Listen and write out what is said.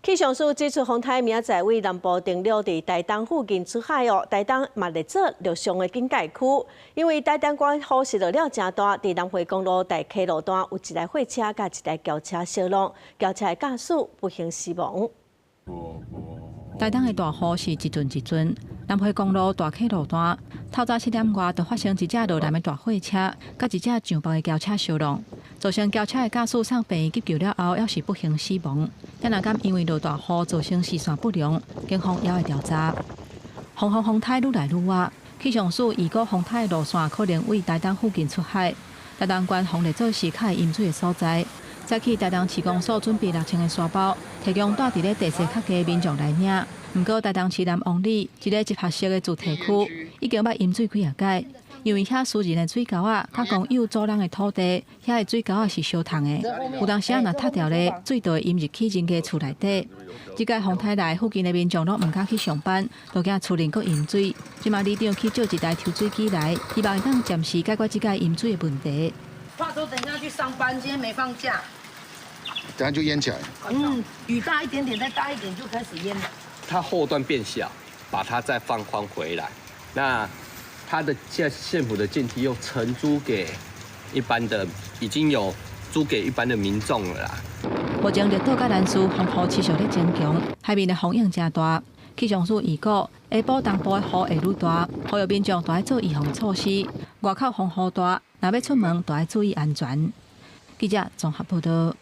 气象署这次风台明仔载为南部登陆伫台东附近出海哦，台东嘛列做陆上的警戒区，因为台东县雨势落了真大，伫南回公路大溪路段有一台货车甲一台轿车相撞，轿车的驾驶不幸死亡。台东的大雨是一阵一阵，南回公路大溪路段透早7点外就发生一架落南的大货车，甲一架上坡的轿车相撞，造成轿车的驾驶送病院急救了后，也是不幸死亡。也若敢因为落大雨造成视线不良，警方也会调查。风台愈来愈晚，气象署预估风台的路线可能为台东附近出海。台东县风列做是较会淹水的所在。早起台东市公所准备6000个沙包，提供带伫咧地势较低的民众来领。不过台东市南王里一个集合式的主题区已经捌淹水几啊届，因为遐私人的水沟啊，甲公有租人的土地，遐的水沟啊是相通的。有当时啊，若塌掉咧，水就会淹入去人家厝内底。即届风台来附近的民众拢唔敢去上班，都惊厝内阁淹水。即马里长去借一台抽水机来，希望会当暂时解决即届淹水的问题。怕说等一下去上班，今天没放假，等下就淹起来。雨大一点点，再大一点就开始淹了。它后段变小，把它再放宽回来。那它的县府的建梯又承租给一般的，已经有租给一般的民众了啦。目前热岛甲南势风雨持续咧增强，海面的风影真大。气象署预估下晡东部的雨会愈大，呼吁民众都要做预防措施。外口风雨大，若要出门都要注意安全。记者综合报道。